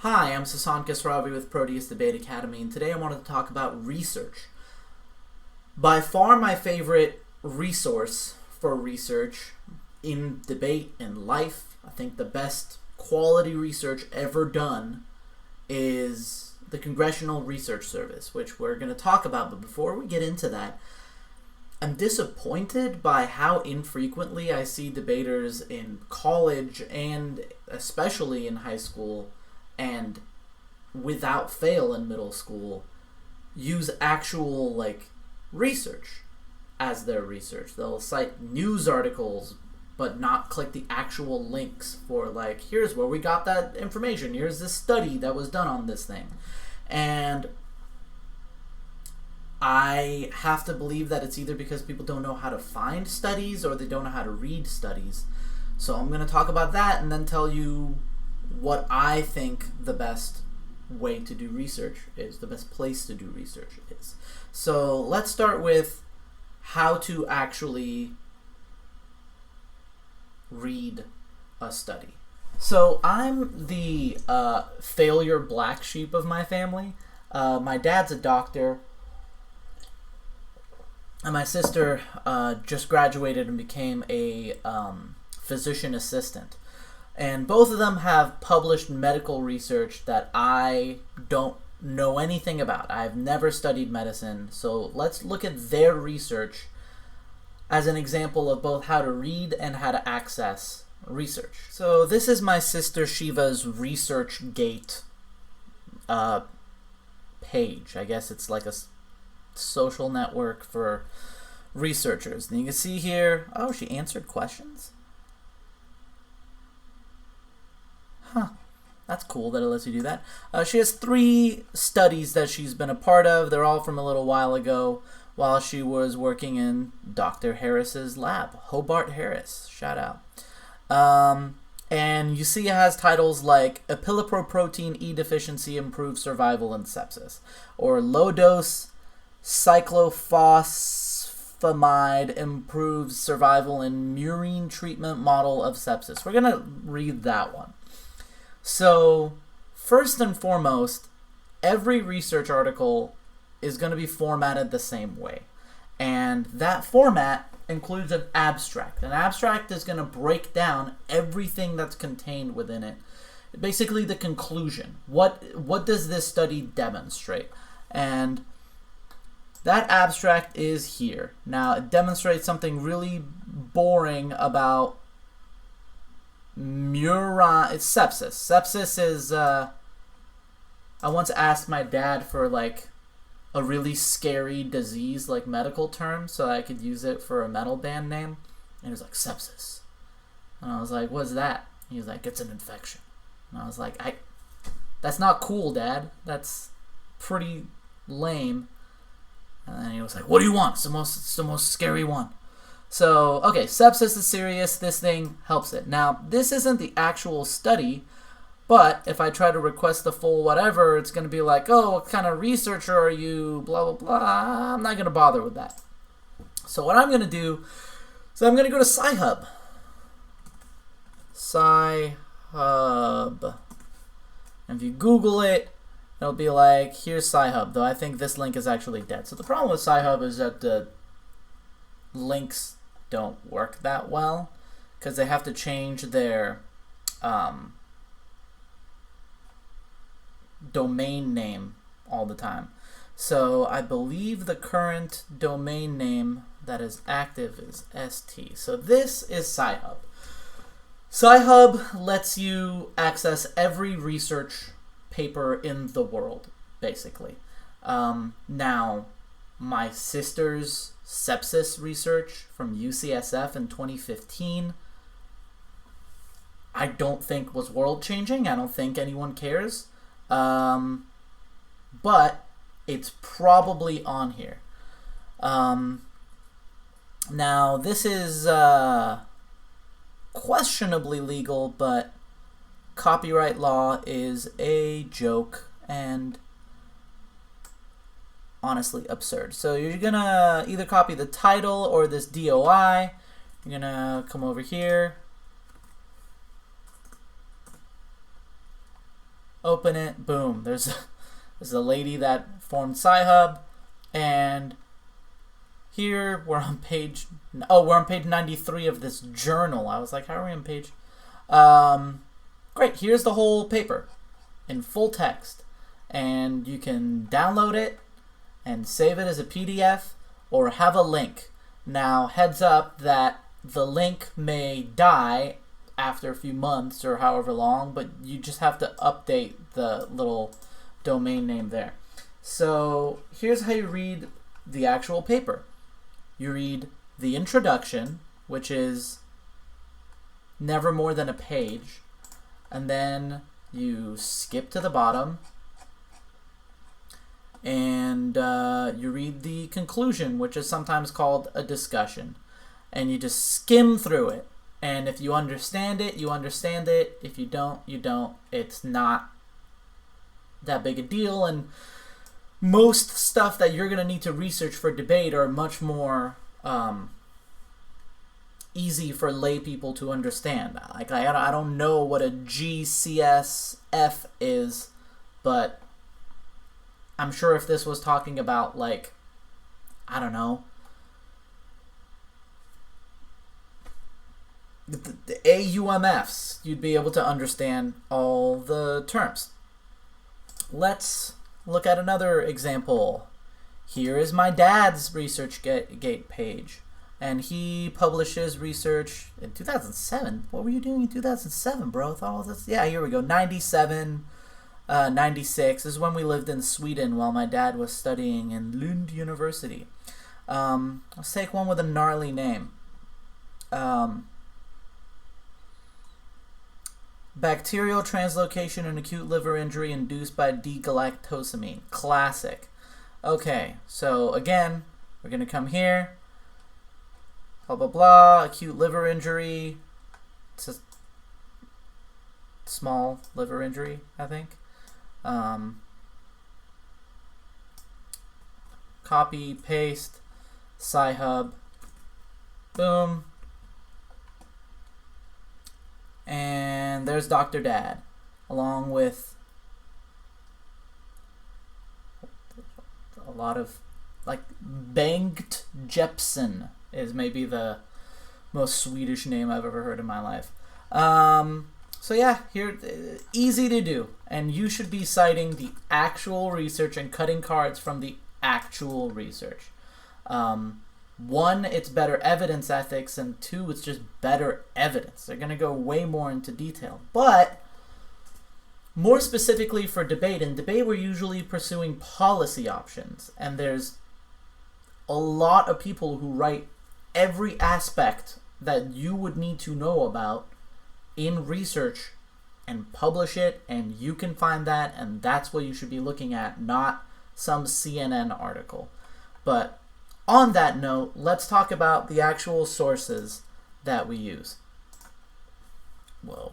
Hi, I'm Sasan Kasravi with Proteus Debate Academy, and today I wanted to talk about research. By far my favorite resource for research in debate and life, I think the best quality research ever done is the Congressional Research Service, which we're going to talk about. But before we get into that, I'm disappointed by how infrequently I see debaters in college and especially in high school and without fail in middle school use actual research as their research. They'll cite news articles but not click the actual links for here's where we got that information, here's this study that was done on this thing. And I have to believe that it's either because people don't know how to find studies or they don't know how to read studies. So I'm going to talk about that and then tell you what I think the best way to do research is, the best place to do research is. So let's start with how to actually read a study. So I'm the failure black sheep of my family. My dad's a doctor, and my sister just graduated and became a physician assistant. And both of them have published medical research that I don't know anything about. I've never studied medicine, so let's look at their research as an example of both how to read and how to access research. So this is my sister Shiva's ResearchGate page. I guess it's like a social network for researchers. And you can see here, oh, she answered questions? Huh. That's cool that it lets you do that. She has 3 studies that she's been a part of. They're all from a little while ago while she was working in Dr. Harris's lab. Hobart Harris. Shout out. And you see it has titles like Epiloprotein E deficiency improves survival in sepsis, or low-dose cyclophosphamide improves survival in murine treatment model of sepsis. We're going to read that one. So, first and foremost, every research article is going to be formatted the same way. And that format includes an abstract. An abstract is going to break down everything that's contained within it. Basically, the conclusion. What does this study demonstrate? And that abstract is here. Now, it demonstrates something really boring about it's sepsis. Sepsis is, I once asked my dad for a really scary disease, medical term, so I could use it for a metal band name. And he was like, sepsis. And I was like, what's that? He was like, it's an infection. And I was like, that's not cool, Dad. That's pretty lame. And then he was like, what do you want? It's the most scary one. So, okay, sepsis is serious. This thing helps it. Now, this isn't the actual study, but if I try to request the full whatever, it's going to be like, oh, what kind of researcher are you, blah, blah, blah. I'm not going to bother with that. So what I'm going to do is I'm going to go to SciHub. SciHub. And if you Google it, it'll be like, here's SciHub, though I think this link is actually dead. So the problem with SciHub is that the links don't work that well because they have to change their domain name all the time. So I believe the current domain name that is active is ST. So this is SciHub. SciHub lets you access every research paper in the world, basically. Now, my sister's sepsis research from UCSF in 2015, I don't think was world-changing. I don't think anyone cares. But it's probably on here. Now, this is questionably legal, but copyright law is a joke and honestly absurd. So you're gonna either copy the title or this DOI. You're gonna come over here open it, boom. There's a lady that formed SciHub, and here we're on page 93 of this journal. I was like, how are we on page? Great, here's the whole paper in full text, and you can download it and save it as a PDF or have a link. Now, heads up that the link may die after a few months or however long, but you just have to update the little domain name there. So here's how you read the actual paper. You read the introduction, which is never more than a page, and then you skip to the bottom and you read the conclusion, which is sometimes called a discussion, and you just skim through it. And if you understand it, you understand it. If you don't, you don't. It's not that big a deal, and most stuff that you're going to need to research for debate are much more easy for lay people to understand. Like, I don't know what a GCSF is, but I'm sure if this was talking about, like, I don't know, the AUMFs, you'd be able to understand all the terms. Let's look at another example. Here is my dad's ResearchGate page, and he publishes research in 2007. What were you doing in 2007, bro? I thought all this. Yeah, here we go. 97, 96 this is when we lived in Sweden while my dad was studying in Lund University. Let's take one with a gnarly name. Bacterial translocation and acute liver injury induced by D-galactosamine. Classic. Okay, so again, we're going to come here. Blah, blah, blah. Acute liver injury. It's a small liver injury, I think. Copy, paste, SciHub. Boom. And there's Dr. Dad, along with a lot of, like, Bengt Jepsen is maybe the most Swedish name I've ever heard in my life. So yeah, here, easy to do, and you should be citing the actual research and cutting cards from the actual research. One, it's better evidence ethics, and two, it's just better evidence. They're going to go way more into detail. But more specifically for debate, in debate we're usually pursuing policy options, and there's a lot of people who write every aspect that you would need to know about in research and publish it, and you can find that, and that's what you should be looking at, not some CNN article. But on that note, let's talk about the actual sources that we use. Whoa.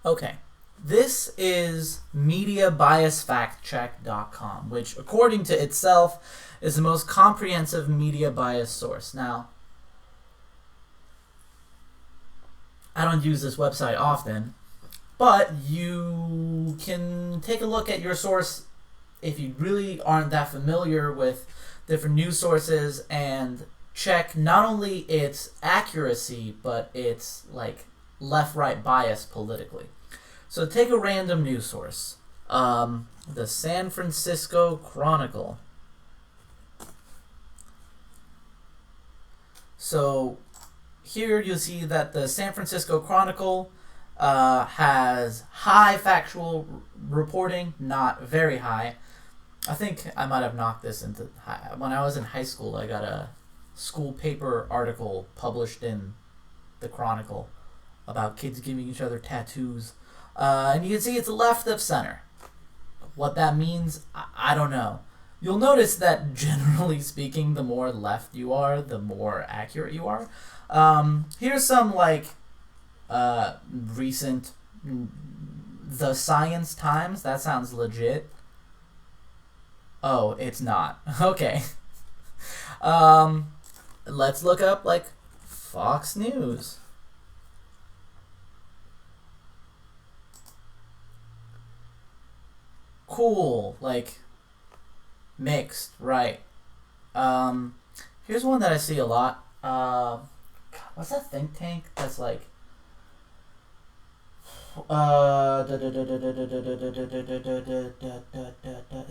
Okay. This is MediaBiasFactCheck.com, which, according to itself, is the most comprehensive media bias source. Now, I don't use this website often, but you can take a look at your source if you really aren't that familiar with different news sources and check not only its accuracy, but its, like, left-right bias politically. So take a random news source. The San Francisco Chronicle. So here you'll see that the San Francisco Chronicle has high factual reporting, not very high. I think I might have knocked this into high. When I was in high school, I got a school paper article published in the Chronicle about kids giving each other tattoos. And you can see it's left of center. What that means, I don't know. You'll notice that generally speaking, the more left you are, the more accurate you are. Here's some, like, recent The Science Times. That sounds legit. Oh, it's not. Okay. Let's look up, like, Fox News. cool, like mixed, right? Here's one that I see a lot. What's that think tank that's like it's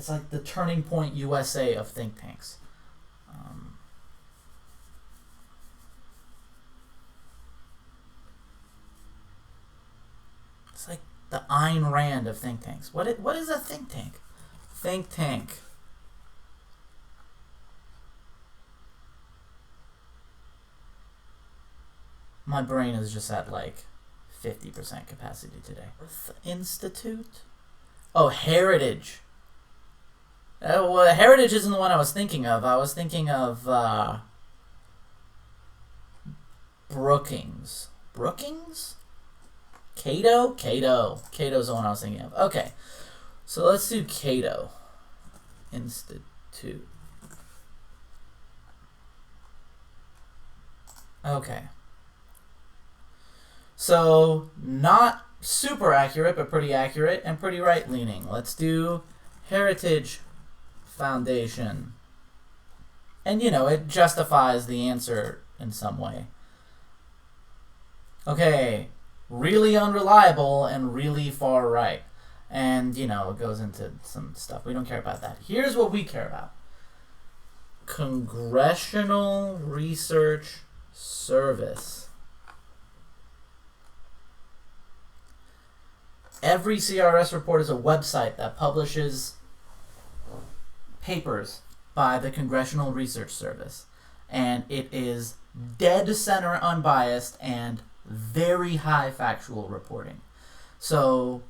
like the Turning Point USA of think tanks. It's like the Ayn Rand of think tanks. What is a think tank? Think tank. My brain is just at like 50% capacity today. Earth Institute? Oh, Heritage. Well, Heritage isn't the one I was thinking of. I was thinking of Brookings. Brookings? Cato? Cato's the one I was thinking of. Okay. So let's do Cato Institute. Okay. So, not super accurate, but pretty accurate and pretty right-leaning. Let's do Heritage Foundation. And, you know, it justifies the answer in some way. Okay, really unreliable and really far right. And, you know, it goes into some stuff. We don't care about that. Here's what we care about. Congressional Research Service. Every CRS report is a website that publishes papers by the Congressional Research Service. And it is dead center unbiased and very high factual reporting. So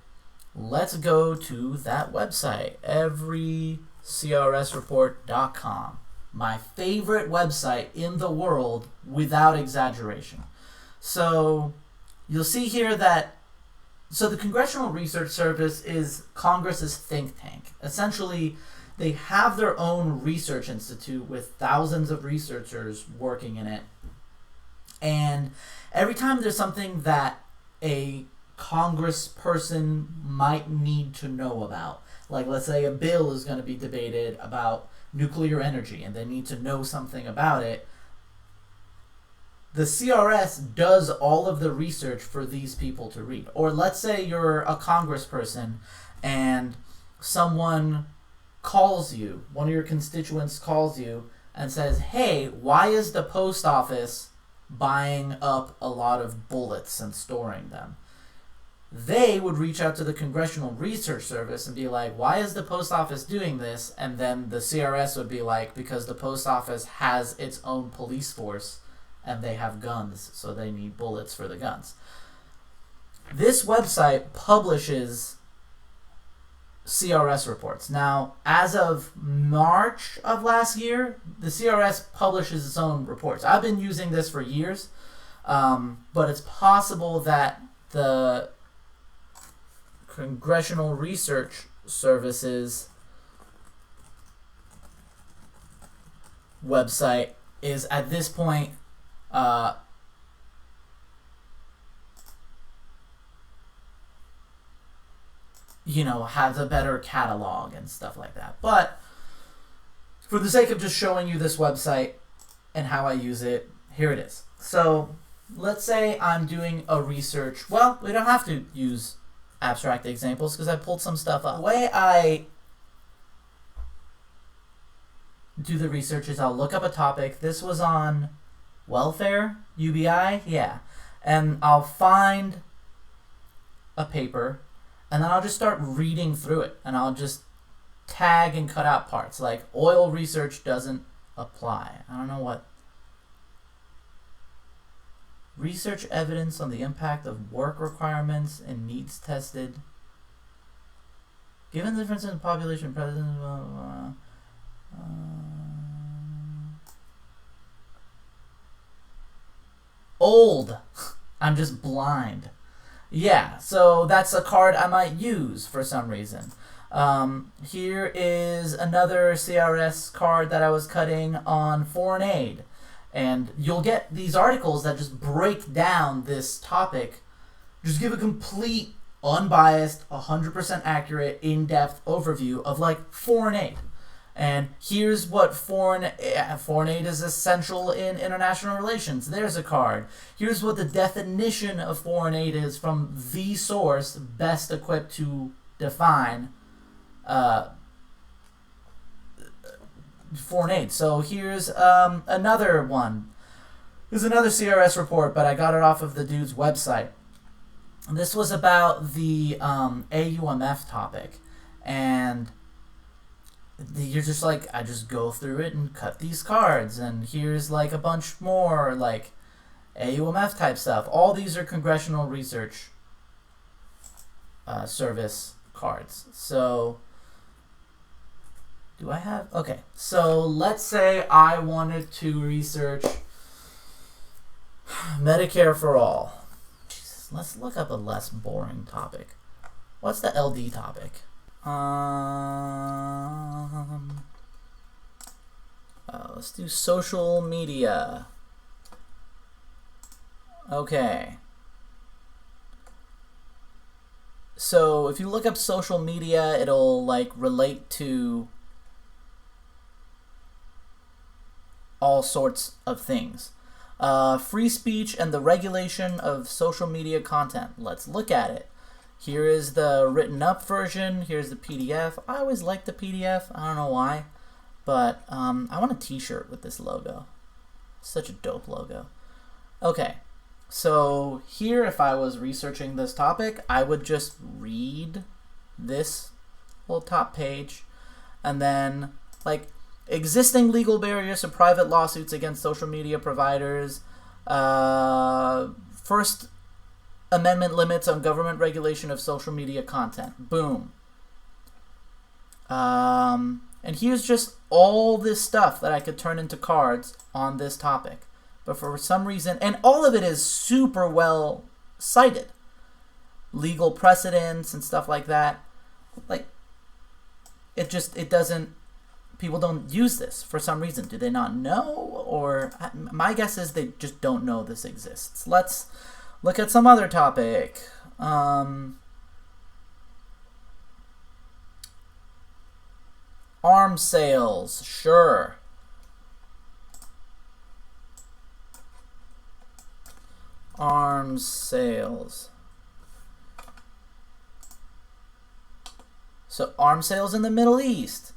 let's go to that website, everycrsreport.com. My favorite website in the world without exaggeration. So you'll see here that so the Congressional Research Service is Congress's think tank. Essentially, they have their own research institute with thousands of researchers working in it. And every time there's something that a congressperson might need to know about, like let's say a bill is going to be debated about nuclear energy and they need to know something about it, the CRS does all of the research for these people to read. Or let's say you're a congressperson and someone calls you, one of your constituents calls you and says, hey, why is the post office buying up a lot of bullets and storing them? They would reach out to the Congressional Research Service and be like, why is the post office doing this? And then the CRS would be like, because the post office has its own police force and they have guns, so they need bullets for the guns. This website publishes CRS reports. Now, as of March of last year, the CRS publishes its own reports. I've been using this for years, but it's possible that the Congressional Research Service's website is at this point you know, has a better catalog and stuff like that. But for the sake of just showing you this website and how I use it, here it is. So let's say I'm doing a research. Well, we don't have to use abstract examples because I pulled some stuff up. The way I do the research is I'll look up a topic. This was on welfare, UBI, yeah. And I'll find a paper, and then I'll just start reading through it, and I'll just tag and cut out parts, like oil research doesn't apply. I don't know what. Research evidence on the impact of work requirements and needs tested. Given the difference in population, president, old. I'm just blind. Yeah, so that's a card I might use for some reason. Here is another CRS card that I was cutting on foreign aid. And you'll get these articles that just break down this topic, just give a complete unbiased, 100% accurate, in-depth overview of like foreign aid. And here's what foreign aid is essential in international relations. There's a card. Here's what the definition of foreign aid is from the source best equipped to define foreign aid. So here's another one. There's another CRS report, but I got it off of the dude's website. And this was about the AUMF topic. And you're just like, I just go through it and cut these cards. And here's like a bunch more like AUMF type stuff. All these are Congressional Research Service cards. So do I have... Okay, so let's say I wanted to research Medicare for all. Jesus, let's look up a less boring topic. What's the LD topic? Let's do social media. Okay. So if you look up social media, it'll like relate to all sorts of things. Free speech and the regulation of social media content. Let's look at it. Here is the written up version. Here's the PDF. I always like the PDF. I don't know why. But I want a t-shirt with this logo. Such a dope logo. Okay. So here, if I was researching this topic, I would just read this little top page. And then, like, existing legal barriers to private lawsuits against social media providers. First Amendment limits on government regulation of social media content. Boom. And here's just all this stuff that I could turn into cards on this topic. But for some reason, and all of it is super well cited. Legal precedents and stuff like that. Like, it doesn't, people don't use this for some reason. Do they not know? Or my guess is they just don't know this exists. Let's look at some other topic. Arms sales, sure. Arms sales. So arms sales in the Middle East.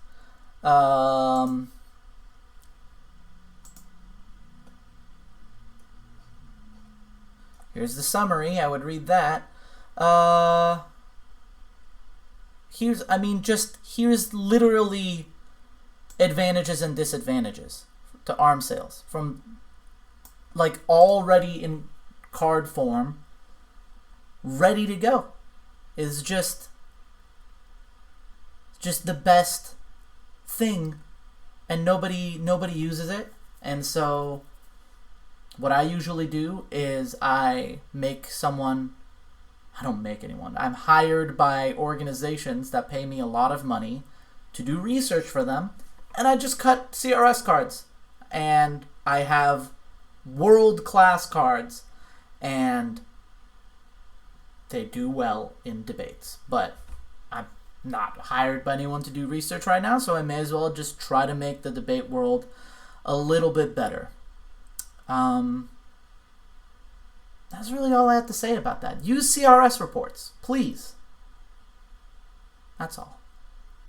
Here's the summary. I would read that. Here's literally advantages and disadvantages to arms sales from like already in card form, ready to go. Is just the best thing, and nobody uses it. And so what I usually do is I make someone, I don't make anyone, I'm hired by organizations that pay me a lot of money to do research for them, and I just cut CRS cards. And I have world-class cards, and they do well in debates. But I'm not hired by anyone to do research right now, so I may as well just try to make the debate world a little bit better. That's really all I have to say about that. Use CRS reports, please. That's all.